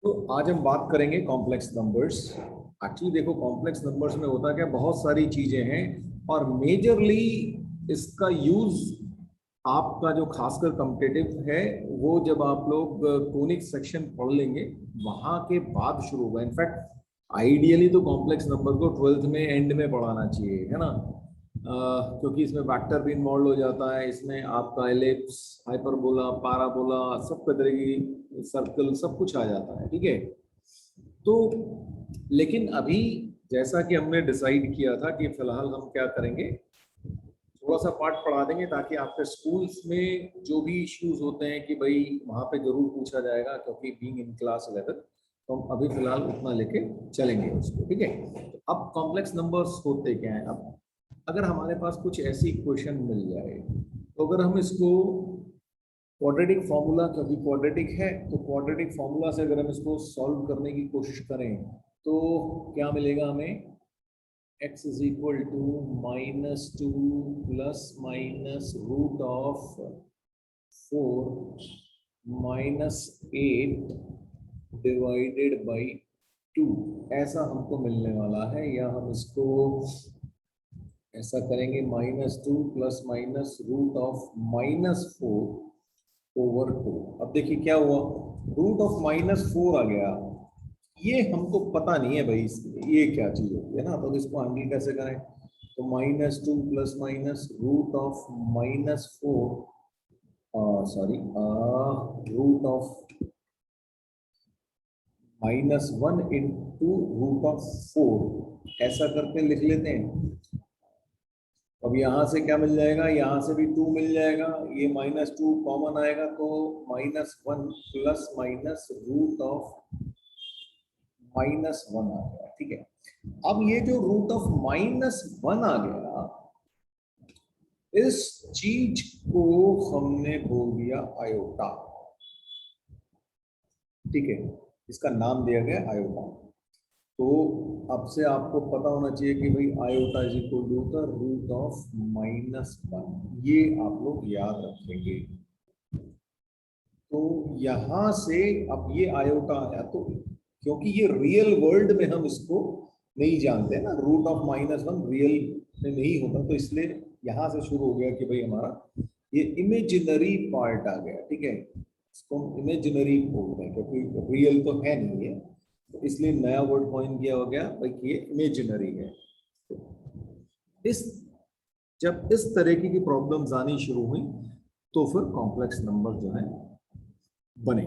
तो आज हम बात करेंगे कॉम्प्लेक्स नंबर्स। एक्चुअली देखो, कॉम्प्लेक्स नंबर्स में होता क्या, बहुत सारी चीजें हैं और मेजरली इसका यूज आपका जो खासकर कॉम्पिटिटिव है वो जब आप लोग कोनिक सेक्शन पढ़ लेंगे वहां के बाद शुरू होगा। इनफैक्ट आइडियली तो कॉम्प्लेक्स नंबर को 12th में एंड में पढ़ाना चाहिए, है ना। क्योंकि इसमें वेक्टर भी इन्वॉल्व हो जाता है, इसमें आपका एलिप्स, हाइपरबोला, पाराबोला, सब तरह की सर्कल सब कुछ आ जाता है, ठीक है। तो लेकिन अभी जैसा कि हमने डिसाइड किया था कि फिलहाल हम क्या करेंगे, थोड़ा सा पार्ट पढ़ा देंगे ताकि आपके स्कूल्स में जो भी इश्यूज होते हैं कि भाई वहां पे जरूर पूछा जाएगा, क्योंकि बीइंग इन क्लास 11 तो हम अभी फिलहाल उतना लेके चलेंगे उसको, ठीक है। तो अब कॉम्प्लेक्स नंबर्स होते क्या है। अब अगर हमारे पास कुछ ऐसी क्वेश्चन मिल जाए तो अगर हम इसको क्वाड्रेटिक फॉर्मूला, क्योंकि क्वाड्रेटिक है तो क्वाड्रेटिक फॉर्मूला से अगर हम इसको सॉल्व करने की कोशिश करें तो क्या मिलेगा हमें, x is equal to -2 plus minus root of 4 minus 8 divided by 2, ऐसा हमको मिलने वाला है। या हम इसको ऐसा करेंगे, -2 प्लस माइनस रूट ऑफ -4/2। अब देखिए क्या हुआ, रूट ऑफ -4 आ गया। ये हमको पता नहीं है भाई ये क्या चीज होती है ना, तो इसको हैंडल कैसे करें। तो -2 plus minus root of -4, sorry, root of -1 into root of 4, ऐसा करके लिख लेते हैं। अब यहाँ से क्या मिल जाएगा, यहाँ से भी 2 मिल जाएगा, ये -2 कॉमन आएगा तो -1 प्लस माइनस रूट ऑफ -1 आ गया, ठीक है। अब ये जो रूट ऑफ -1 आ गया, इस चीज को हमने बोल दिया आयोटा, ठीक है। इसका नाम दिया गया आयोटा। तो अब से आपको पता होना चाहिए कि भाई iota is equal to the root of -1, ये आप लोग याद रखेंगे। तो यहां से अब ये आयोटा आया, तो क्योंकि ये रियल वर्ल्ड में हम इसको नहीं जानते ना, रूट ऑफ -1 रियल में नहीं होता, तो इसलिए यहां से शुरू हो गया कि भाई हमारा ये इमेजिनरी पार्ट आ गया, ठीक है। इसको हम इमेजिनरी बोलते हैं क्योंकि रियल तो है नहीं है, तो इसलिए नया वर्ड कॉइन किया हो गया भाई कि ये इमेजिनरी है। इस जब इस तरह की प्रॉब्लम्स आनी शुरू हुई तो फिर कॉम्प्लेक्स नंबर जो है बने।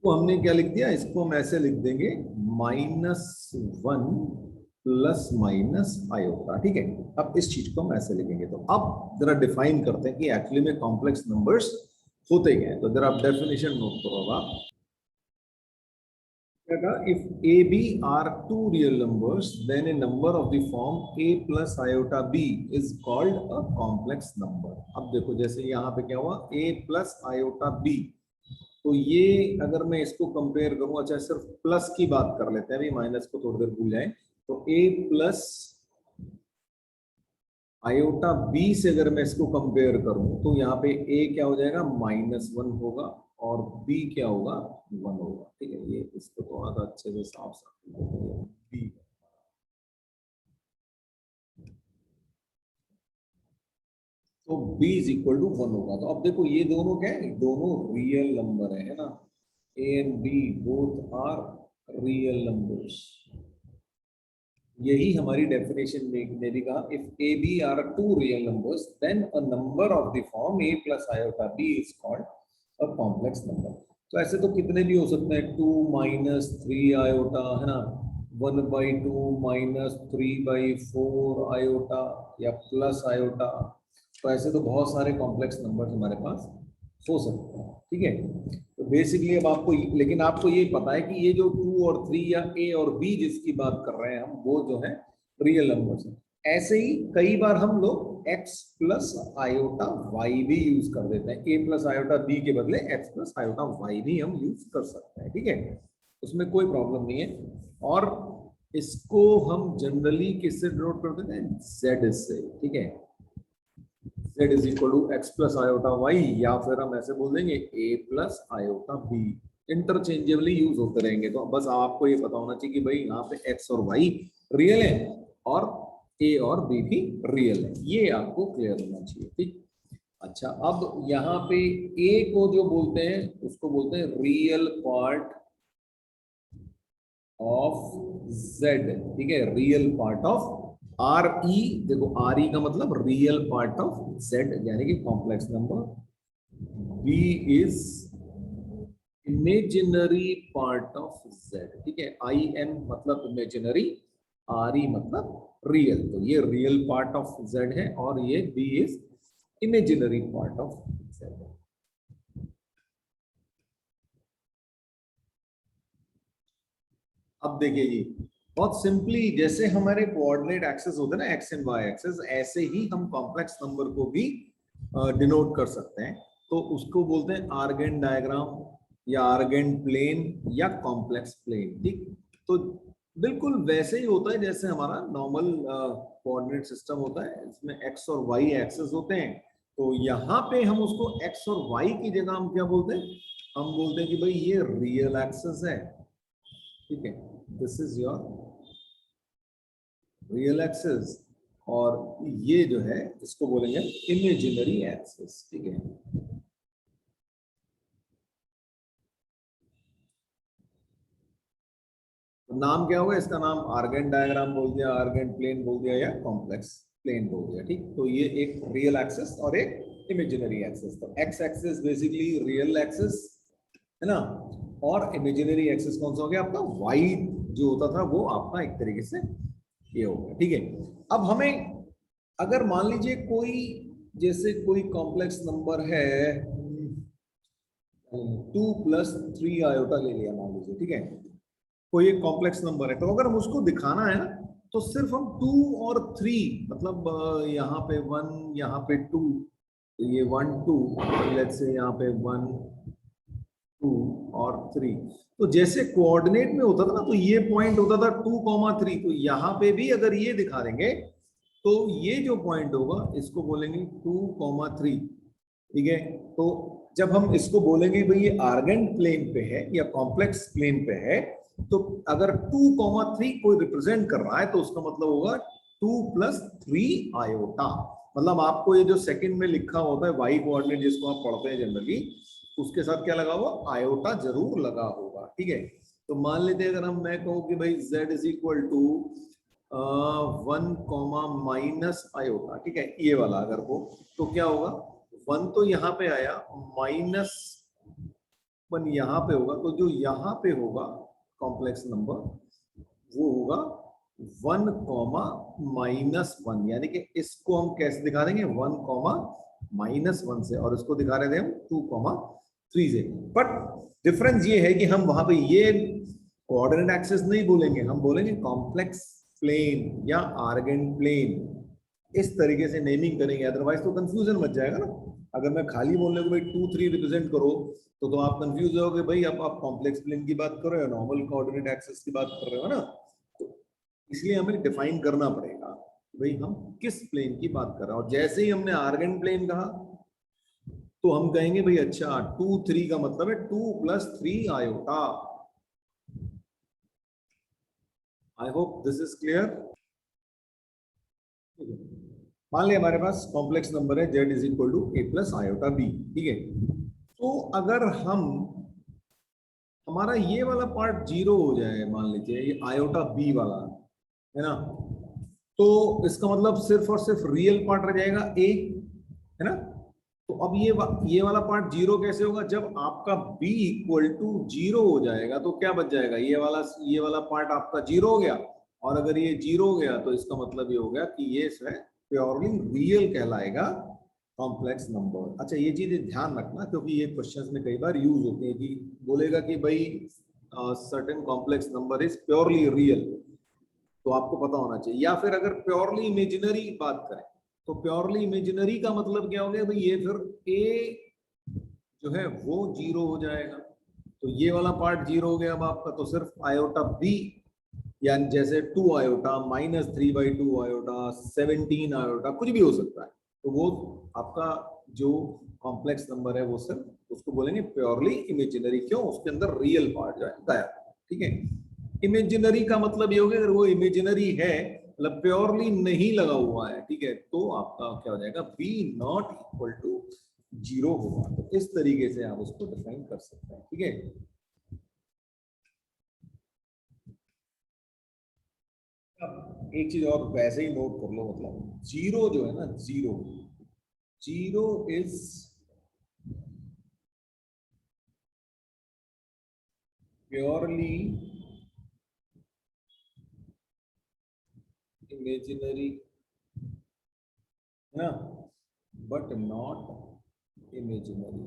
तो हमने क्या लिख दिया, इसको हम ऐसे लिख देंगे -1 प्लस माइनस आयोटा, ठीक है। अब इस चीज को हम ऐसे लिखेंगे। तो अब जरा डिफाइन करते हैं कि एक्चुअली में कॉम्प्लेक्स नंबर्स होते क्या है। तो जरा आप डेफिनेशन नोट करो। आप if AB are two real numbers, then a number of the form A plus iota B is called a complex number। अब देखो जैसे यहाँ पे क्या हुआ, A plus iota B, तो ये अगर मैं इसको कंपेयर करूं, अच्छा सिर्फ प्लस की बात कर लेते हैं, अभी माइनस को थोड़ी देर भूल जाए। तो A प्लस आयोटा बी से अगर मैं इसको कंपेयर करूं तो यहाँ पे A क्या हो जाएगा, -1 होगा और B क्या होगा, 1 होगा, ठीक है। ये इसको थोड़ा सा अच्छे से साफ साफ B, तो B इज इक्वल टू 1 होगा। तो अब देखो ये दोनों क्या है, दोनों रियल नंबर है ना। A and B both are real numbers. यही हमारी डेफिनेशन में भी कहा, if A B are two real numbers then a number of the form A plus iota B is called a complex number. तो ऐसे तो कितने भी हो सकते हैं, 2 माइनस 3 आयोटा, है ना, 1/2 माइनस 3/4 आयोटा या प्लस आयोटा। तो ऐसे तो बहुत सारे कॉम्प्लेक्स नंबर हमारे पास हो सकते हैं, ठीक है। तो बेसिकली अब आपको, लेकिन आपको ये पता है कि ये जो 2 और 3 या A और B जिसकी बात कर रहे हैं हम, वो जो है रियल नंबर्स हैं। ऐसे ही कई बार हम लोग x प्लस आयोटा वाई भी यूज कर देते हैं। A प्लस आयोटा B के बदले x प्लस आयोटा वाई भी हम यूज कर सकते हैं, ठीक है। उसमें कोई प्रॉब्लम नहीं है। और इसको हम जनरली किससे डिनोट कर देते हैं, z से, ठीक है। z is equal to X plus iota Y, या फिर हम ऐसे बोल देंगे a plus iota B. Interchangeably use होते रहेंगे। तो बस आपको ये पता होना चाहिए कि भाई यहाँ पे x और y रियल है और a और b भी रियल है, ये आपको क्लियर होना चाहिए। ठीक। अच्छा, अब यहाँ पे a को जो बोलते हैं उसको बोलते हैं रियल पार्ट ऑफ z। ठीक है, real part of R E. देखो आर ई का मतलब रियल पार्ट ऑफ z, यानी कि complex number. b is imaginary part of z। ठीक है, आई एम मतलब इमेजिनरी, आर ई मतलब रियल। तो ये रियल पार्ट ऑफ z है और ये b is imaginary part of z। अब देखिए जी, बहुत सिंपली, जैसे हमारे कोऑर्डिनेट एक्सेस होते हैं ना, एक्स एंड वाई एक्सेस, ऐसे ही हम कॉम्प्लेक्स नंबर को भी डिनोट कर सकते हैं। तो उसको बोलते हैं आर्गेन डायग्राम या आर्गेन प्लेन या कॉम्प्लेक्स प्लेन। ठीक। तो बिल्कुल वैसे ही होता है जैसे हमारा नॉर्मल कोऑर्डिनेट सिस्टम होता है, इसमें एक्स और वाई एक्सेस होते हैं। तो यहाँ पे हम उसको एक्स और वाई की जगह हम क्या बोलते हैं, हम बोलते हैं कि भाई ये रियल एक्सेस है। ठीक है, this is your real axes, और ये जो है इसको बोलेंगे इमेजिनरी एक्सेस। ठीक है, तो नाम क्या होगा इसका, नाम आर्गेन डायग्राम बोल दिया, आर्गेन प्लेन बोल दिया, या कॉम्प्लेक्स प्लेन बोल दिया। ठीक, तो ये एक रियल एक्सेस और एक इमेजिनरी एक्सेस। तो X axes basically real axes है ना, और इमेजिनरी एक्सेस कौन सा हो गया आपका, वाई जो होता था वो आपका एक तरीके से ये हो गया। ठीक है, अब हमें अगर मान लीजिए कोई, जैसे कोई कॉम्प्लेक्स नंबर है 2+3 आयोटा ले लिया मान लीजिए। ठीक है, कोई एक कॉम्प्लेक्स नंबर है, तो अगर हम उसको दिखाना है ना, तो सिर्फ हम 2 और 3, मतलब यहाँ पे 1, यहाँ पे 2, तो ये 1 2, लेट्स से यहाँ पे 1 2 और 3। तो जैसे कोऑर्डिनेट में होता था ना, तो ये पॉइंट होता था 2,3, तो यहाँ पे भी अगर ये दिखा देंगे तो ये जो पॉइंट होगा इसको बोलेंगे 2,3। ठीक है, तो जब हम इसको बोलेंगे भाई ये आर्गेन प्लेन पे है या कॉम्प्लेक्स प्लेन पे है, तो अगर 2,3 कोई रिप्रेजेंट कर रहा है तो उसका मतलब होगा 2+3 आयोटा। मतलब आपको ये जो सेकंड में लिखा होता है वाई कोऑर्डिनेट जिसको आप पढ़ते हैं जनरली, उसके साथ क्या लगा हुआ, आयोटा जरूर लगा होगा। ठीक है, तो मान लेते हैं अगर हम, मैं कहूँ कि भाई z is equal to 1, minus iota. ठीक है, ये वाला अगर हो तो क्या होगा, 1 तो यहाँ पे आया, -1 यहाँ पे होगा, तो जो यहाँ पे होगा कॉम्प्लेक्स नंबर वो होगा 1, -1, यानी कि इसको हम कैसे दिखा देंगे, 1, -1 से, और इसको दिखा रहे थे हम 2,3 से। बट डिफरेंस ये है कि हम वहां पे ये कोऑर्डिनेट एक्सिस नहीं बोलेंगे, हम बोलेंगे कॉम्प्लेक्स प्लेन या आर्गेन प्लेन, इस तरीके से नेमिंग करेंगे, अदरवाइज तो कंफ्यूजन मच जाएगा ना। अगर मैं खाली बोलने को भाई 2 3 रिप्रेजेंट करो तो आप कंफ्यूज हो भाई अब आप कॉम्प्लेक्स प्लेन की बात कर रहे हो, नॉर्मल कोऑर्डिनेट एक्सिस की बात कर रहे हो ना। तो इसलिए हमें डिफाइन करना पड़ेगा भाई हम किस प्लेन की बात कर रहे हैं। और जैसे ही हमने आर्गेन प्लेन कहा तो हम कहेंगे भाई अच्छा 2 3 का मतलब है 2+3 iota. I hope this is clear. मान लिया हमारे पास कॉम्प्लेक्स नंबर है z is equal to a plus iota b। ठीक है, तो अगर हम, हमारा ये वाला पार्ट 0 हो जाए, मान लीजिए ये आयोटा b वाला है ना, तो इसका मतलब सिर्फ और सिर्फ रियल पार्ट रह जाएगा a, है ना। तो अब ये वाला पार्ट 0 कैसे होगा, जब आपका b इक्वल टू 0 हो जाएगा तो क्या बच जाएगा, ये वाला पार्ट आपका 0 हो गया, और अगर ये 0 हो गया तो इसका मतलब ये हो गया कि ये प्योरली रियल कहलाएगा कॉम्प्लेक्स नंबर। अच्छा, ये चीज ध्यान रखना क्योंकि ये क्वेश्चंस में कई बार यूज होते हैं कि बोलेगा कि भाई certain complex number is purely real, तो आपको पता होना चाहिए। या फिर अगर प्योरली इमेजिनरी बात करें तो प्योरली इमेजिनरी का मतलब क्या हो गया भाई, ये फिर a जो है वो 0 हो जाएगा, तो ये वाला पार्ट 0 हो गया अब आपका, तो सिर्फ आयोटा b, यानी जैसे 2 आयोटा, -3/2 आयोटा, 17 आयोटा, कुछ भी हो सकता है। तो वो आपका जो कॉम्प्लेक्स नंबर है वो सिर्फ उसको बोलेंगे प्योरली इमेजिनरी। क्यों? उसके अंदर रियल पार्ट जो है गायब। ठीक है, इमेजिनरी का मतलब ये हो गया अगर वो इमेजिनरी है, मतलब प्योरली नहीं लगा हुआ है, ठीक है, तो आपका क्या हो जाएगा, B not equal to zero होगा। तो इस तरीके से आप उसको डिफाइन कर सकते हैं। ठीक है, अब एक चीज और वैसे ही नोट कर लो, मतलब जीरो जो है ना, zero, zero is purely imaginary है ना, बट नॉट इमेजिनरी।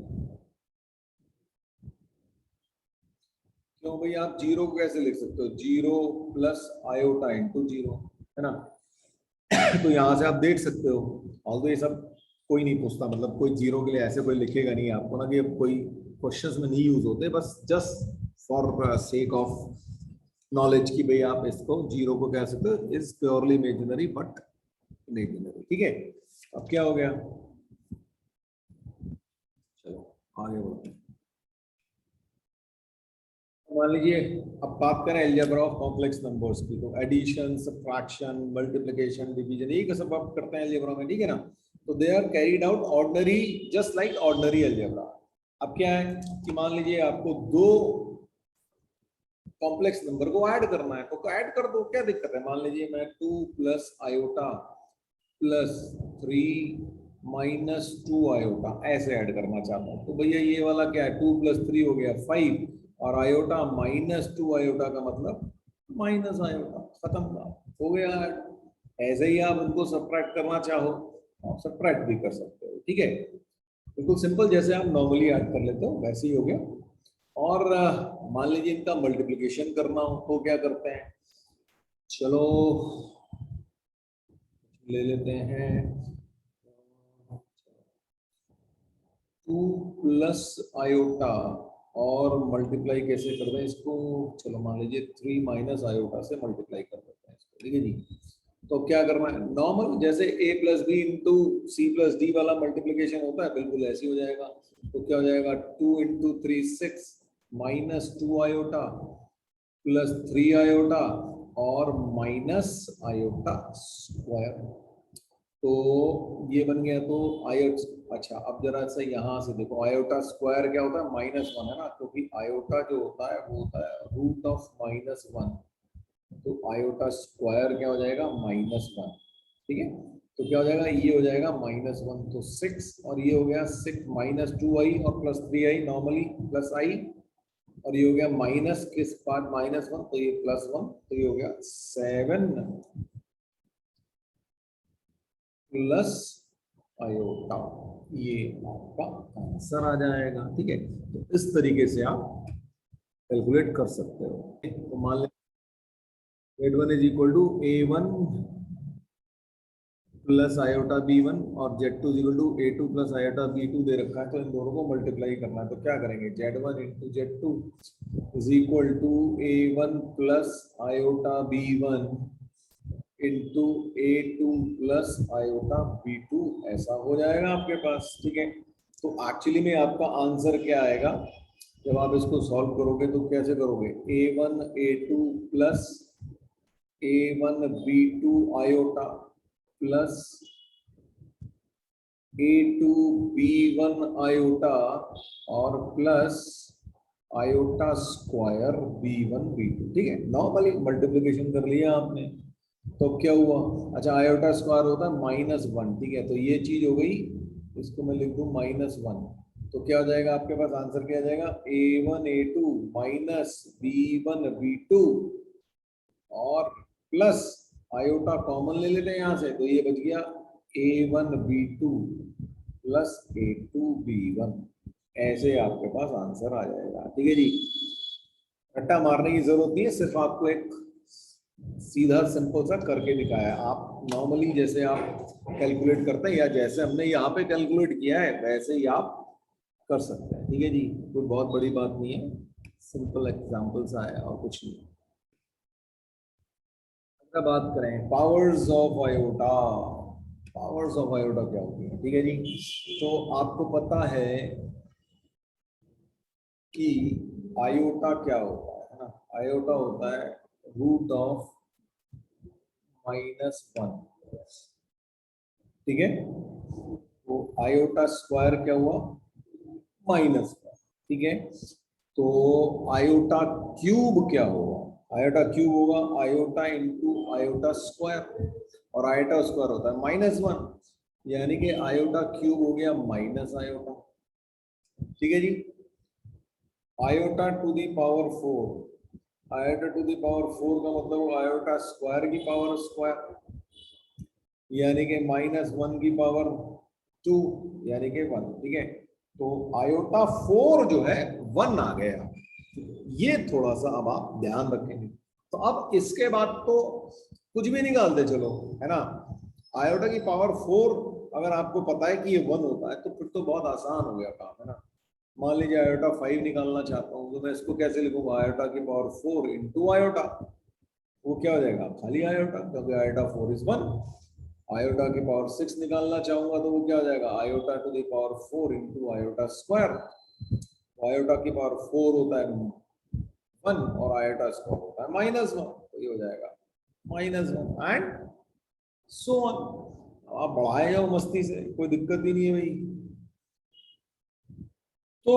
क्यों भाई? आप जीरो को कैसे लिख सकते हो? Zero plus iota into zero, है ना। तो यहां से आप देख सकते हो, ऑल्दो ये सब कोई नहीं पूछता, मतलब कोई जीरो के लिए ऐसे कोई लिखेगा नहीं आपको ना, कि कोई क्वेश्चंस में नहीं यूज होते, बस just for sake of knowledge की भाई आप इसको जीरो को कह सकते हो is purely imaginary but imaginary. ठीक है, अब क्या हो गया, चलो आगे बढ़ते हैं। मान लीजिए अब बात करें अलजेब्रा ऑफ कॉम्प्लेक्स नंबर्स की, तो एडिशन, सब्ट्रैक्शन, मल्टीप्लिकेशन, डिवीजन, यही सब आप करते हैं अलजेब्रा में, ठीक है ना। तो they are carried out ordinary, just like ordinary algebra. अब क्या है कि मान लीजिए आपको दो कॉम्प्लेक्स नंबर को ऐड करना है, तो ऐड कर दो, क्या दिक्कत है। मान लीजिए मैं 2 plus iota plus 3 minus 2 iota ऐसे ऐड करना चाहता हूँ, तो भैया ये वाला क्या है, 2 प्लस 3 हो गया 5, और आयोटा माइनस 2 आयोटा का मतलब माइनस आयोटा, खत्म बात हो गया। ऐसे ही आप उनको सब्ट्रैक्ट करना चाहो, आप सब्ट्रैक्ट भी कर सकते हो। ठीक है, बिल्कुल सिंपल, जैसे आप नॉर्मली ऐड कर लेते हो वैसे ही हो गया। और मान लीजिए इनका मल्टीप्लिकेशन करना हो तो क्या करते हैं, चलो ले लेते हैं 2 प्लस आयोटा, और मल्टीप्लाई कैसे कर दें इसको, चलो मान लीजिए 3 माइनस आयोटा से मल्टीप्लाई कर देते हैं इसको। ठीक है जी, तो क्या करना है, नॉर्मल जैसे a प्लस बी इंटू सी प्लस डी वाला मल्टीप्लीकेशन होता है, बिल्कुल ऐसे हो जाएगा। तो क्या हो जाएगा, 2 into 3 6 minus 2 iota plus 3 iota और माइनस आयोटा स्क्वायर। तो ये बन गया, तो आयोट, अच्छा अब जरा सा यहाँ से देखो, आयोटा स्क्वायर क्या होता है, -1 है ना, क्योंकि आयोटा जो होता है वो होता है रूट ऑफ -1, तो आयोटा स्क्वायर क्या हो जाएगा, -1। ठीक है, तो क्या हो जाएगा, ये हो जाएगा -1, तो 6, और ये हो गया 6 माइनस 2i और प्लस 3i, नॉर्मली प्लस आई, और ये हो गया माइनस किस पार्ट, -1, तो ये +1, तो ये हो गया 7 प्लस आयोटा, ये आपका आंसर आ जाएगा। ठीक है, तो इस तरीके से आप कैलकुलेट कर सकते हो। तो मान लें Z1 is equal to A1 plus iota B1 और Z2 is equal to A2 plus iota B2 दे रखा है, तो इन दोनों को मल्टीप्लाई करना है। तो क्या करेंगे, Z1 into Z2 is equal to A1 plus iota B1 into A2 plus iota B2, ऐसा हो जाएगा आपके पास। ठीक है, तो एक्चुअली में आपका आंसर क्या आएगा, जब आप इसको सॉल्व करोगे तो कैसे करोगे, A1 A2 plus A1 B2 iota plus A2 B1 iota और plus iota square B1 B2। ठीक है, नॉर्मली मल्टीप्लिकेशन कर लिया आपने, तो क्या हुआ, अच्छा आयोटा स्क्वायर होता है -1। ठीक है, तो ये चीज हो गई, इसको मैं लिख दूं -1, तो क्या हो जाएगा आपके पास, आंसर क्या आ जाएगा, A1 A2 minus B1 B2 और प्लस आयोटा कॉमन ले लेते हैं यहाँ से, तो ये बच गया A1 B2 plus A2 B1, ऐसे आपके पास आंसर आ जाएगा। ठीक है जी, रट्टा मारने की जरूरत नहीं है, सिर्फ आपको एक सीधा सिंपल सा करके दिखाया। आप नॉर्मली जैसे आप कैलकुलेट करते हैं या जैसे हमने यहाँ पे कैलकुलेट किया है वैसे ही आप कर सकते हैं। ठीक है जी, कोई बहुत बड़ी बात नहीं है, सिंपल एग्जांपल सा है और कुछ नहीं। अगर बात करें powers of iota, powers of iota क्या होती है, ठीक है जी। तो आपको पता है कि आयोटा क्या होता है ना, आयोटा होता है रूट ऑफ -1, ठीक है। तो आयोटा स्क्वायर क्या हुआ, -1, ठीक है। तो आयोटा क्यूब क्या होगा, आयोटा क्यूब होगा आयोटा इंटू आयोटा स्क्वायर, और आयोटा स्क्वायर होता है -1, यानी कि आयोटा क्यूब हो गया माइनस आयोटा, ठीक है जी। Iota to the power 4, iota to the power 4 का मतलब आयोटा स्क्वायर की पावर स्क्वायर, यानी कि -1 की पावर 2, यानी कि 1, ठीक है। तो आयोटा 4 जो है 1 आ गया, ये थोड़ा सा अब आप ध्यान रखेंगे। तो अब इसके बाद तो कुछ भी निकालते चलो, है ना। आयोटा की पावर 4 अगर आपको पता है कि ये 1 होता है तो फिर तो बहुत आसान हो गया काम, है ना। मान लीजिए आयोटा 5 निकालना चाहता हूँ, तो मैं इसको कैसे लिखूंगा, आयोटा की पावर 4 इंटू आयोटा, वो क्या हो जाएगा, खाली आयोटा, क्योंकि आयोटा 4 इज 1। आयोटा की पावर 6 निकालना चाहूंगा तो वो क्या हो जाएगा, iota to the power 4 into iota square. Iota की पावर 4 होता है 1 और आयोटा स्क्वायर होता है -1, तो ये हो जाएगा -1 एंड सो ऑन। आप बढ़ाए जाओ मस्ती से, कोई दिक्कत ही नहीं है भाई। तो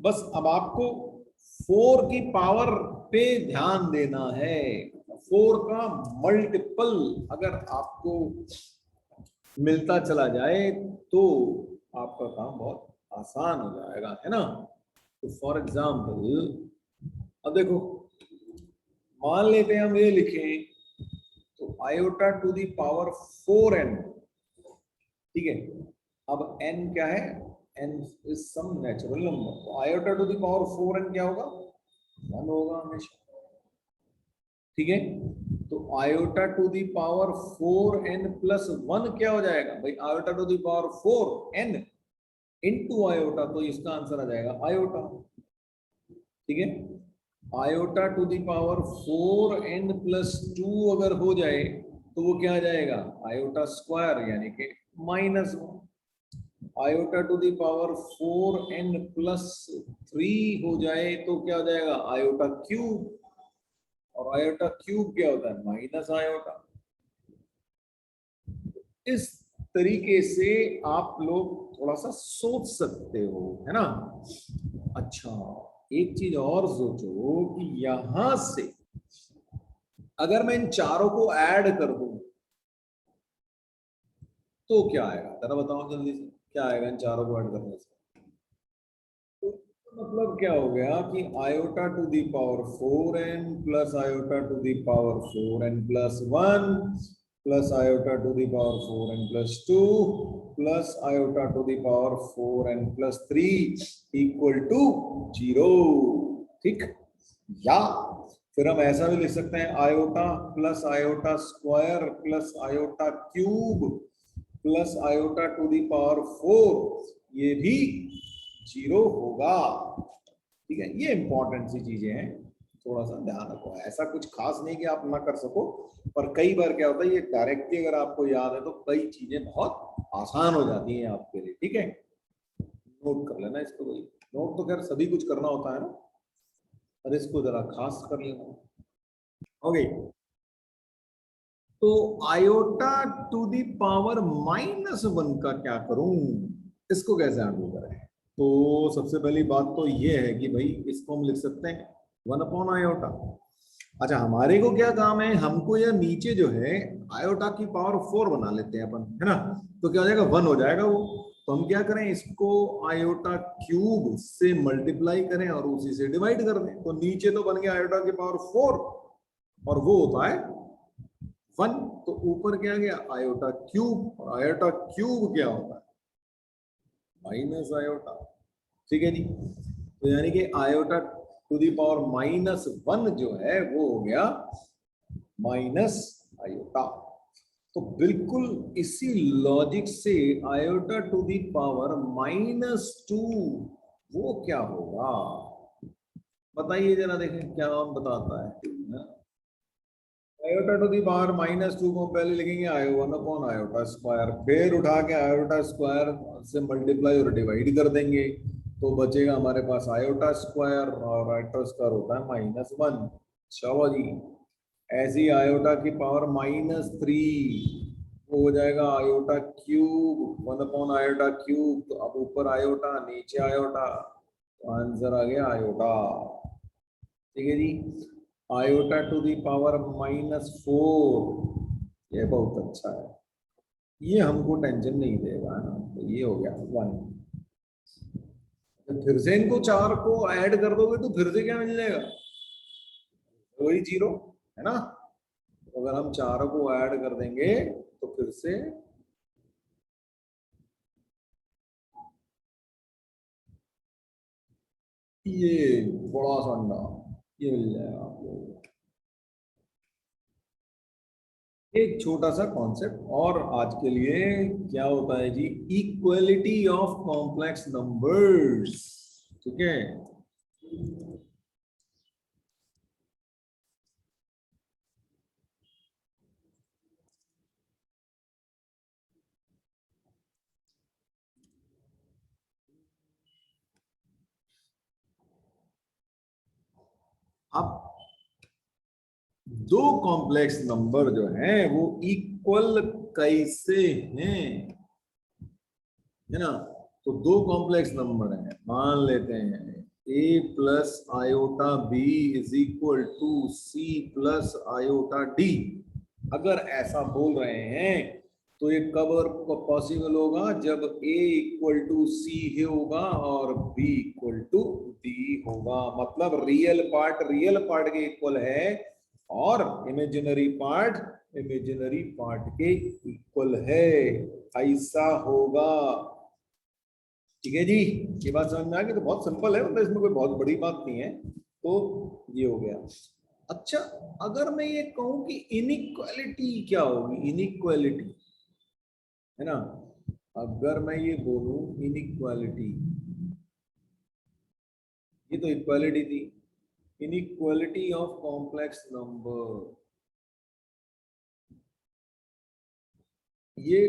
बस अब आपको 4 की पावर पे ध्यान देना है। 4 का मल्टीपल अगर आपको मिलता चला जाए तो आपका काम बहुत आसान हो जाएगा, है ना। तो फॉर एग्जाम्पल अब देखो, मान लेते हैं हम ये लिखें, तो iota to the power 4n, ठीक है। अब n क्या है, n is some natural number, तो iota to the power 4n क्या होगा, 1 होगा हमेशा, ठीक है। तो iota to the power 4n plus 1 क्या हो जाएगा भाई, iota to the power 4n into iota, तो इसका आंसर आ जाएगा आयोटा, ठीक है। Iota to the power 4n plus 2 अगर हो जाए तो वो क्या आ जाएगा, आयोटा स्क्वायर, यानी कि -1। Iota to the power 4n plus 3 हो जाए तो क्या हो जाएगा, आयोटा क्यूब, और आयोटा क्यूब क्या होता है, माइनस आयोटा। इस तरीके से आप लोग थोड़ा सा सोच सकते हो, है ना। अच्छा, एक चीज और सोचो कि यहां से अगर मैं इन चारों को ऐड कर दूं तो क्या आएगा, जरा बताओ जल्दी से, क्या आएगा इन चारों को ऐड करने से। तो मतलब क्या हो गया कि iota to the power 4n plus iota to the power 4n plus 1 plus iota to the power 4n plus 2 plus iota to the power 4n plus 3 equal to 0, ठीक। या फिर हम ऐसा भी लिख सकते हैं, iota plus iota square plus iota cube plus iota to the power 4, ये भी 0 होगा, ठीक है। ये इंपॉर्टेंट सी चीजें हैं, थोड़ा सा ध्यान रखो। ऐसा कुछ खास नहीं कि आप ना कर सको, पर कई बार क्या होता है, ये डायरेक्टली अगर आपको याद है तो कई चीजें बहुत आसान हो जाती हैं आपके लिए, ठीक है। नोट कर लेना इसको, भाई नोट तो खैर सभी कुछ करना होता है ना, और इसको जरा खास कर लेना। ओके, तो आयोटा टू दी पावर -1 का क्या करूं, इसको कैसे हैंडल करें। तो सबसे पहली बात तो ये है कि भाई इसको हम लिख सकते हैं 1/आयोटा। अच्छा, हमारे को क्या काम है, हमको यह नीचे जो है आयोटा की पावर 4 बना लेते हैं अपन, है ना। तो क्या हो जाएगा, 1 हो जाएगा वो। तो हम क्या करें, इसको आयोटा क्यूब से मल्टीप्लाई करें और उसी से डिवाइड कर दें, तो नीचे तो बन गया आयोटा की पावर 4 और वो होता है 1, तो ऊपर क्या गया आयोटा क्यूब, और आयोटा क्यूब क्या होता है, माइनस आयोटा, ठीक है जी। तो यानी कि आयोटा टू दी पावर -1 जो है वो हो गया माइनस आयोटा। तो बिल्कुल इसी लॉजिक से आयोटा टू दी पावर -2 वो क्या होगा, बताइए जरा, देखें क्या बताता है। आयोटा टू दी पावर -2 को पहले लिखेंगे वन अपॉन आयोटा स्क्वायर, फिर उठा के आयोटा स्क्वायर से मल्टीप्लाई और डिवाइड कर देंगे तो बचेगा हमारे पास आयोटा स्क्वायर, और आयोटा स्क्वायर होता है -1। चलो जी, ऐसी आयोटा की पावर -3 वो हो जाएगा iota cube, one upon iota cube. तो अब ऊपर आयोटा नीचे आयोटा, तो आंसर आ गया आयोटा। ठीक है जी, आयोटा टू दी पावर -4, ये बहुत अच्छा है, ये हमको टेंशन नहीं देगा, है ना। तो ये हो गया 1। तो फिर से इनको 4 को ऐड कर दोगे तो फिर से क्या मिल जाएगा, वही 0, है ना। तो अगर हम 4 को ऐड कर देंगे तो फिर से ये बड़ा सा अंडा ये मिल जाएगा आपको। एक छोटा सा कॉन्सेप्ट और आज के लिए, क्या होता है जी, इक्वलिटी ऑफ कॉम्प्लेक्स नंबर्स। ठीक है, अब दो कॉम्प्लेक्स नंबर जो हैं वो इक्वल कैसे हैं, है ना। तो दो कॉम्प्लेक्स नंबर हैं, मान लेते हैं a plus iota b is equal to c plus iota d। अगर ऐसा बोल रहे हैं तो ये कब और पॉसिबल होगा, जब a इक्वल टू c होगा और b इक्वल टू d होगा। मतलब रियल पार्ट के इक्वल है और इमेजिनरी पार्ट के इक्वल है, ऐसा होगा। ठीक है जी, ये बात समझ में आ गई। तो बहुत सिंपल है, मतलब इसमें कोई बहुत बड़ी बात नहीं है। तो ये हो गया। अच्छा, अगर मैं ये कहूं कि इनइक्वालिटी क्या होगी, इनइक्वालिटी, है ना। अगर मैं ये बोलूं इनइक्वालिटी, ये तो इक्वालिटी थी, इनइक्वालिटी ऑफ कॉम्प्लेक्स नंबर, ये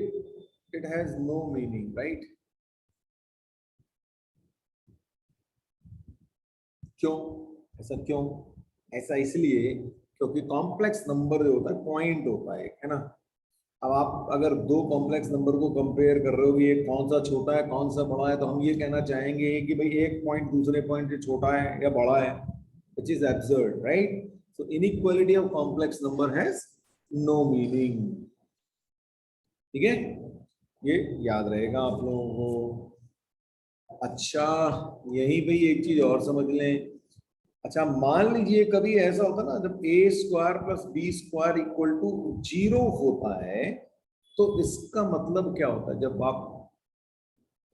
it has no meaning, right. क्यों, ऐसा क्यों, ऐसा इसलिए क्योंकि कॉम्प्लेक्स नंबर जो होता है पॉइंट होता है ना। अब आप अगर दो कॉम्प्लेक्स नंबर को कंपेयर कर रहे हो कि एक कौन सा छोटा है कौन सा बड़ा है, तो हम ये कहना चाहेंगे कि भाई एक पॉइंट दूसरे पॉइंट से छोटा है या बड़ा है, which is absurd, right. So inequality of complex number has no meaning. ठीक है, ये याद रहेगा आप लोगों को। अच्छा, यहीं पे एक चीज और समझ लें। अच्छा, मान लीजिए कभी ऐसा होता है ना, जब A square plus B square equal to 0 होता है, तो इसका मतलब क्या होता है, जब आप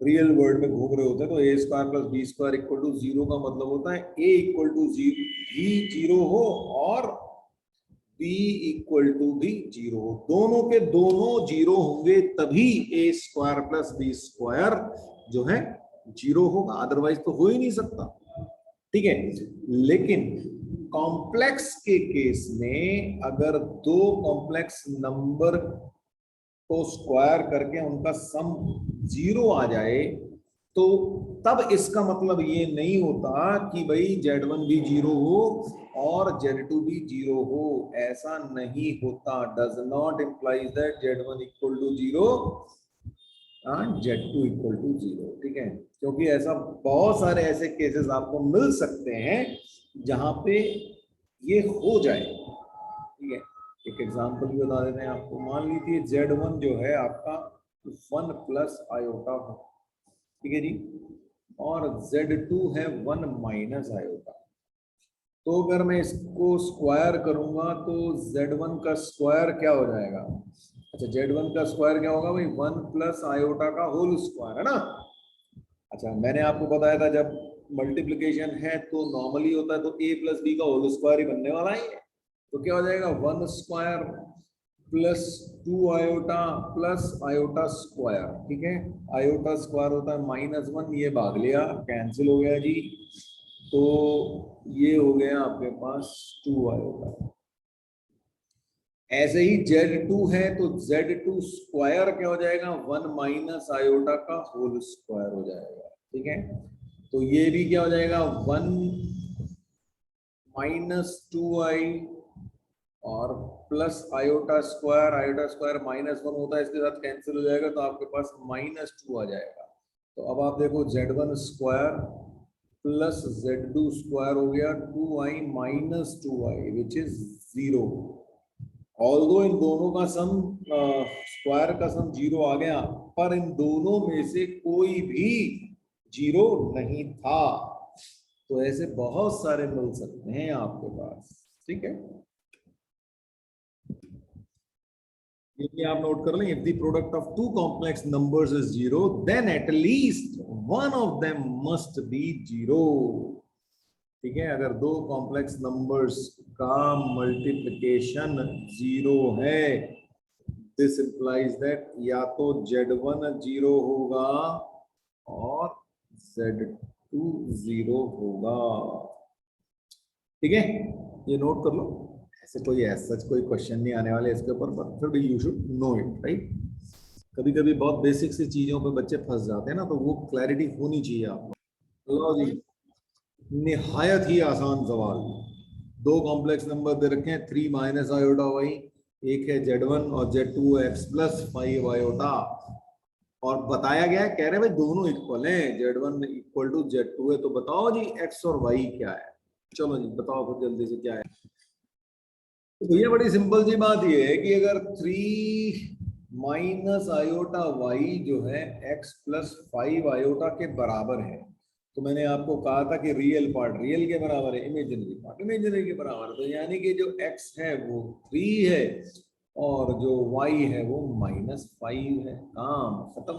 रियल वर्ल्ड में घूम रहे होते हैं तो A square plus B square equal to 0 का मतलब होता है ए इक्वल टू भी 0 हो और बी इक्वल टू भी 0 हो, दोनों के दोनों 0 होंगे तभी ए स्क्वायर प्लस बी स्क्वायर जो है 0 होगा, अदरवाइज तो हो ही नहीं सकता। ठीक है, लेकिन कॉम्प्लेक्स के केस में अगर दो कॉम्प्लेक्स नंबर को स्क्वायर करके उनका सम 0 आ जाए, तो तब इसका मतलब ये नहीं होता कि भाई Z1 भी 0 हो और Z2 भी 0 हो, ऐसा नहीं होता। Does not implies that Z1 equal to 0 and Z2 equal to 0। ठीक है, क्योंकि ऐसा बहुत सारे ऐसे केसेस आपको मिल सकते हैं जहां पे ये हो जाए। ठीक है, एक एग्जांपल भी बता देते हैं आपको। मान लीजिए Z1 जो है आपका 1 प्लस आयोटा हो, ठीक है जी, और Z2 है 1 माइनस आयोटा। तो अगर मैं इसको स्क्वायर करूंगा तो Z1 का स्क्वायर क्या हो जाएगा। अच्छा, Z1 का स्क्वायर क्या होगा भाई, 1 प्लस आयोटा का होल स्क्वायर, है ना। अच्छा, मैंने आपको बताया था जब मल्टीप्लिकेशन है तो नॉर्मली होता है तो a प्लस बी का होल स्क्वायर ही बनने वाला है। तो क्या हो जाएगा, 1 square plus 2 iota plus iota square. ठीक है, आयोटा स्क्वायर होता है -1, ये भाग लिया कैंसिल हो गया जी। तो ये हो गया आपके पास 2 आयोटा। ऐसे ही Z2 है तो Z2 स्क्वायर क्या हो जाएगा, 1 माइनस आयोटा का होल स्क्वायर हो जाएगा। ठीक है, तो ये भी क्या हो जाएगा, 1 माइनस 2i और प्लस आयोटा स्क्वायर -1 होता है, इसके साथ कैंसिल हो जाएगा, तो आपके पास -2 आ जाएगा। तो अब आप देखो Z1 square plus Z2 square हो गया 2i minus 2i which is 0। Although इन दोनों का सम स्क्वायर का सम 0 आ गया, पर इन दोनों में से कोई भी 0 नहीं था। तो ऐसे बहुत सारे मिल सकते हैं आपके पास। ठीक है, ये आप नोट कर लें, if the product of two complex numbers is 0 then at least one of them must be 0। ठीक है, अगर दो कॉम्प्लेक्स नंबर्स का मल्टीप्लिकेशन 0 है, दिस इंप्लाइज दैट या तो Z1 0 होगा और Z2 0 होगा। ठीक है, ये नोट कर लो, ऐसे कोई सच कोई क्वेश्चन नहीं आने वाले इसके ऊपर, बट फिर you should know it, right. कभी कभी बहुत बेसिक सी चीजों पे बच्चे फंस जाते हैं ना, तो वो क्लैरिटी होनी चाहिए आपको। लो जी, निहायत ही आसान सवाल। दो कॉम्प्लेक्स नंबर दे रखे हैं 3 माइनस आयोटा वाई, एक है Z1 और Z2 x प्लस 5 आयोटा, और बताया गया है, कह रहे हैं भाई दोनों इक्वल हैं, Z1 इक्वल टू Z2 है, तो बताओ जी x और y क्या है। चलो जी बताओ फिर जल्दी से क्या है। तो भैया बड़ी सिंपल सी बात ये है कि अगर 3 माइनस आयोटा वाई जो है x प्लस 5 आयोटा के बराबर है, तो मैंने आपको कहा था कि रियल पार्ट रियल के बराबर है, इमेजिनरी पार्ट इमेजिनरी के बराबर है, तो यानी कि जो x है वो 3 है और जो y है वो -5 है। काम खत्म।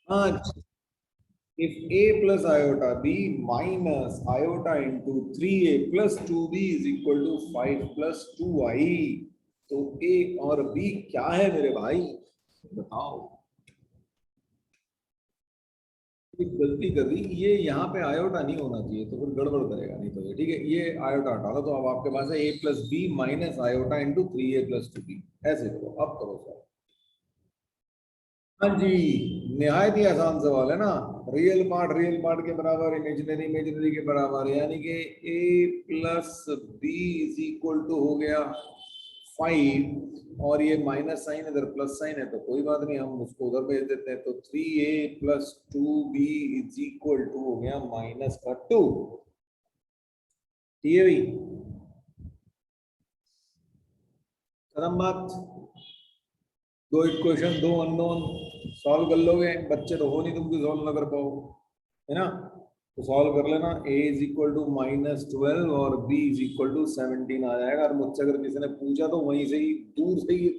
हाँ, if a plus iota b minus iota into 3a plus 2b is equal to 5 plus 2i, तो a और b क्या है मेरे भाई, बताओ। एक गलती कर दी, ये यहाँ पे आयोटा नहीं होना चाहिए, तो फिर गड़बड़ करेगा नहीं तो ये। ठीक है, ये आयोटा हटा दो, तो अब आपके पास है a plus B minus iota into 3a plus 2b। ऐसे करो, अब करो सर। हाँ जी, निहायत ही आसान सवाल है ना। रियल पार्ट के बराबर, इमेजिनरी इमेजिनरी के बराबर, यानी कि a plus B is equal to हो गया 5, और ये माइनस साइन इधर प्लस साइन है, तो कोई बात नहीं, हम उसको उधर भेज देते हैं, तो 3a plus 2b is equal to हो गया -2। ठीक है भाई, खत्म बात। दो इक्वेशन, दो अननोन, सॉल्व कर लोगे, बच्चे तो हो नहीं तुम भी सॉल्व ना कर पाओ, है ना। तो सॉल्व कर लेना, a इज इक्वल टू -12 और b इज इक्वल टू 17 आ जाएगा। और मुझसे अगर किसी ने पूछा तो वहीं से ही दूर से ही,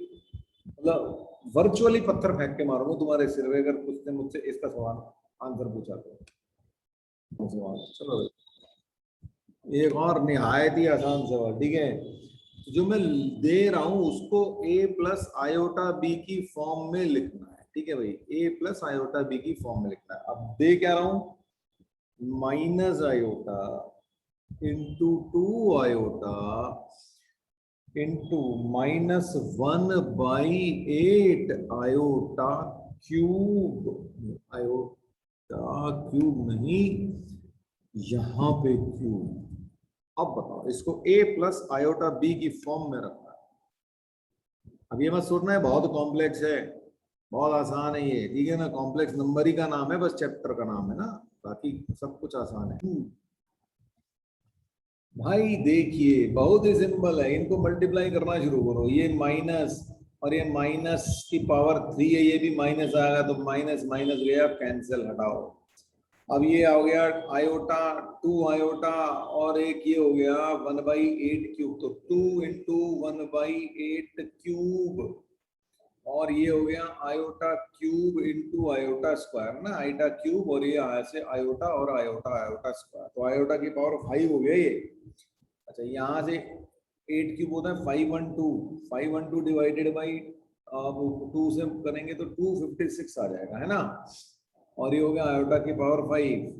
मतलब वर्चुअली पत्थर फेंक के मारूंगा तुम्हारे सिर पे, अगर उसने मुझसे इसका सवाल आंसर पूछा तो। सवाल चलो, एक और निहायत ही आसान सवाल। ठीक है, जो मैं दे रहा हूं उसको a प्लस आयोटा बी की फॉर्म में लिखना है। ठीक है भाई, a प्लस आयोटा बी की फॉर्म में लिखना है। अब दे क्या रहा हूं, minus iota into 2 iota into -1/8 iota cube. Iota cube नहीं, यहां पे क्यूब। अब बताओ, इसको a प्लस आयोटा बी की फॉर्म में रखना है। अब ये मत सोचना है बहुत कॉम्प्लेक्स है, बहुत आसान है ये। ठीक है ना, कॉम्प्लेक्स नंबर ही का नाम है, बस चैप्टर का नाम है ना, बाकी सब कुछ आसान है। भाई देखिए बहुत ही सिंपल है, इनको मल्टीप्लाई करना शुरू करो। ये माइनस और ये माइनस की पावर 3 है, ये भी माइनस आएगा, तो माइनस माइनस गया, कैंसिल, हटाओ। अब ये आ गया आयोटा 2 आयोटा, और एक ये हो गया 1/8 क्यूब, तो 2 इंटू 1/8 क्यूब, और ये हो गया iota cube into iota square ना, आयोटा क्यूब, और ये ऐसे आयोटा और आयोटा आयोटा स्क्वायर, तो आयोटा की पावर 5 हो गया ये। अच्छा, यहाँ से 8 क्यूब होता है 512 डिवाइडेड बाई 2 से करेंगे तो 256 आ जाएगा, है ना। और ये हो गया आयोटा की पावर 5,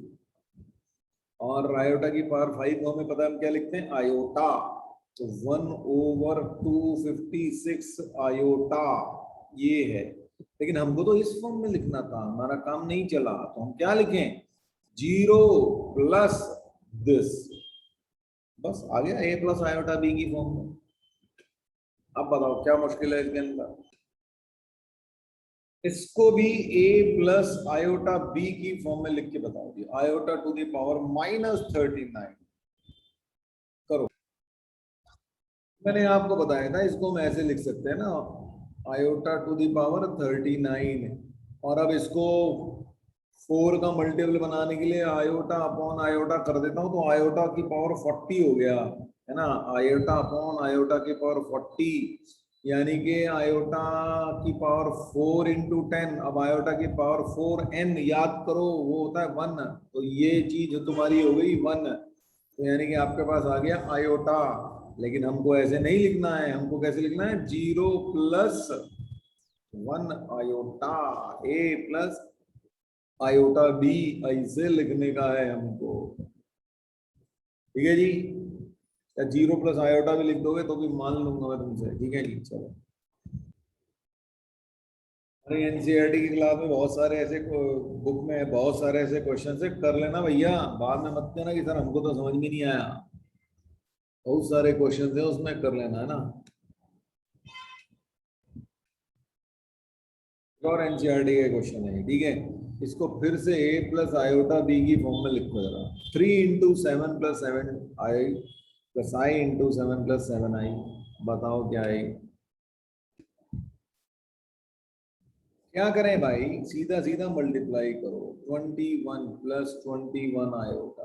और आयोटा की पावर 5 को हमें पता है हम क्या लिखते हैं, आयोटा। तो 1/256 आयोटा ये है, लेकिन हमको तो इस फॉर्म में लिखना था, हमारा काम नहीं चला, तो हम क्या लिखें, 0 प्लस दिस, बस आ गया a प्लस आयोटा बी की फॉर्म में। अब बताओ क्या मुश्किल है इसके अंदर, इसको भी a प्लस आयोटा बी की फॉर्म में लिख के बताओ जी, आयोटा टू द पावर -39 करो। मैंने आपको बताया था इसको हम ऐसे लिख सकते हैं ना, आयोटा टू द पावर 39, और अब इसको 4 का मल्टीपल बनाने के लिए आयोटा अपॉन आयोटा कर देता हूं, तो आयोटा की पावर 40 हो गया है ना, आयोटा अपॉन आयोटा की पावर 40, यानी कि आयोटा की पावर 4 इंटू 10, अब आयोटा की पावर 4n याद करो वो होता है 1, तो ये चीज तुम्हारी हो गई 1, तो यानी कि आपके पास आ गया आयोटा। लेकिन हमको ऐसे नहीं लिखना है, हमको कैसे लिखना है, 0 plus 1 iota a plus iota B, ऐसे लिखने का है हमको, ठीक है जी। या 0 प्लस आयोटा भी लिख दोगे तो भी मान लूंगा मैं तुमसे, ठीक है जी। चलो, अरे एनसीईआरटी की क्लास में बहुत सारे ऐसे बुक में बहुत सारे ऐसे क्वेश्चन से कर लेना भैया, बाद में मत कहना कि सर हमको तो समझ में नहीं आया, बहुत सारे क्वेश्चन है उसमें, कर लेना है ना। और एनसीईआरटी का क्वेश्चन है, ठीक है। इसको फिर से a प्लस आयोटा बी की फॉर्म में लिखो जरा, 3 इंटू 7 प्लस 7 आई प्लस आई इंटू 7 प्लस 7 आई, बताओ क्या है। क्या करें भाई, सीधा सीधा मल्टीप्लाई करो, 21 plus 21 iota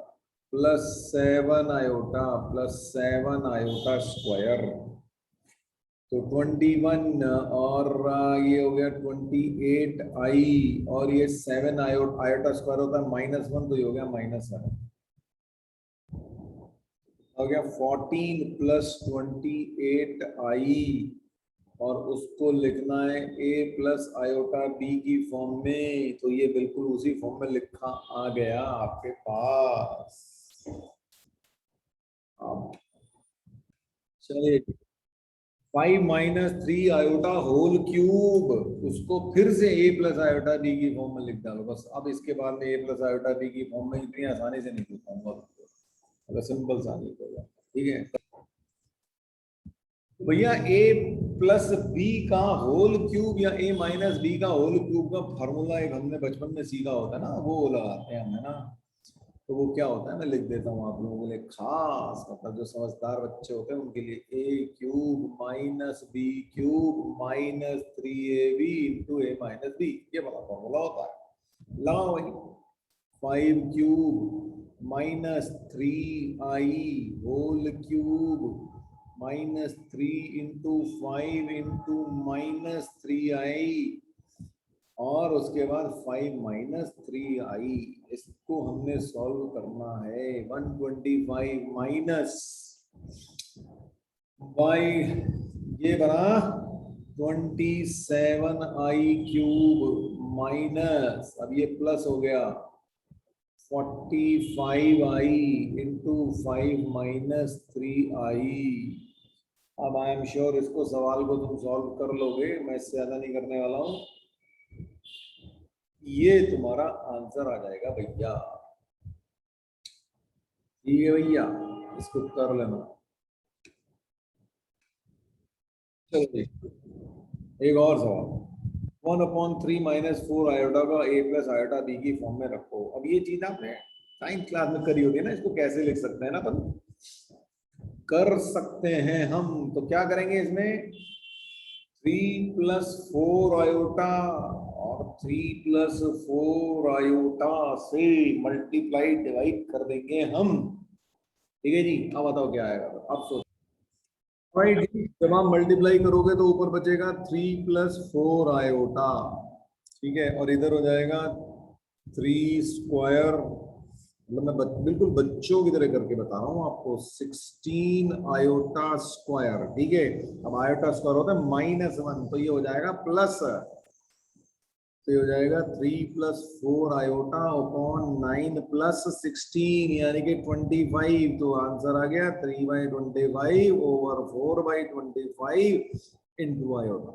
plus 7 iota plus 7 iota square, तो 21 और ये हो गया 28 आई, और ये 7 आयोटा स्क्वायर होता है -1, तो ये हो गया -7, हो गया 14 प्लस 28 आई, और उसको लिखना है a प्लस आयोटा बी की फॉर्म में, तो ये बिल्कुल उसी फॉर्म में लिखा आ गया आपके पास। अब चलिए, 5 माइनस 3 आयोटा होल क्यूब, उसको फिर से a प्लस आयोटा बी की फॉर्म में लिख डालो बस। अब इसके बाद में a प्लस आयोटा बी की फॉर्म में इतनी आसानी से नहीं लिख पाऊंगा, अगर सिंपल सा नहीं होगा, ठीक है। भैया a प्लस बी का होल क्यूब या a माइनस बी का होल क्यूब का फॉर्मूला एक हमने बचपन में सीखा होता है ना, वो लगाते हैं हम, है ना। तो वो क्या होता है, मैं लिख देता हूँ आप लोगों के लिए, खास मतलब जो समझदार बच्चे होते हैं उनके लिए, a cube minus B cube minus 3ab into a minus B, ये वाला फॉर्मूला होता है। लाओ भाई, 5 cube minus 3i whole cube -3 into 5 into -3i, और उसके बाद 5 -3i, इसको हमने सॉल्व करना है। 125 माइनस बाई ये बना 27i क्यूब माइनस, अब ये प्लस हो गया 45i इंटू 5 -3i। अब आई एम श्योर इसको सवाल को तुम सॉल्व कर लोगे, मैं इससे ज्यादा नहीं करने वाला हूं, ये तुम्हारा आंसर आ जाएगा भैया, ठीक है भैया, इसको कर लेना। चलो एक और सवाल, 1/3 -4 आयोटा का a प्लस आयोटा बी की फॉर्म में रखो। अब ये चीज आपने 9th क्लास में करी होगी ना, इसको कैसे लिख सकते हैं ना अपन, कर सकते हैं हम। तो क्या करेंगे इसमें, 3 प्लस 4 आयोटा और 3 प्लस 4 आयोटा से मल्टीप्लाई डिवाइड कर देंगे हम, ठीक है जी। अब बताओ क्या आएगा, अब सोचो भाई, जब आप मल्टीप्लाई करोगे तो ऊपर बचेगा 3 प्लस 4 आयोटा, ठीक है, और इधर हो जाएगा 3 स्क्वायर, मतलब मैं बिल्कुल बच्चों की तरह करके बता रहा हूँ आपको, 16 आयोटा स्क्वायर, ठीक है। अब आयोटा स्क्वायर होता है -1, तो ये हो जाएगा प्लस तो ये हो जाएगा 3 + 4 आयोटा अपॉन 9 + 16 यानी कि 25। तो आंसर आ गया 3/25 ओवर 4/25 इंटू आयोटा।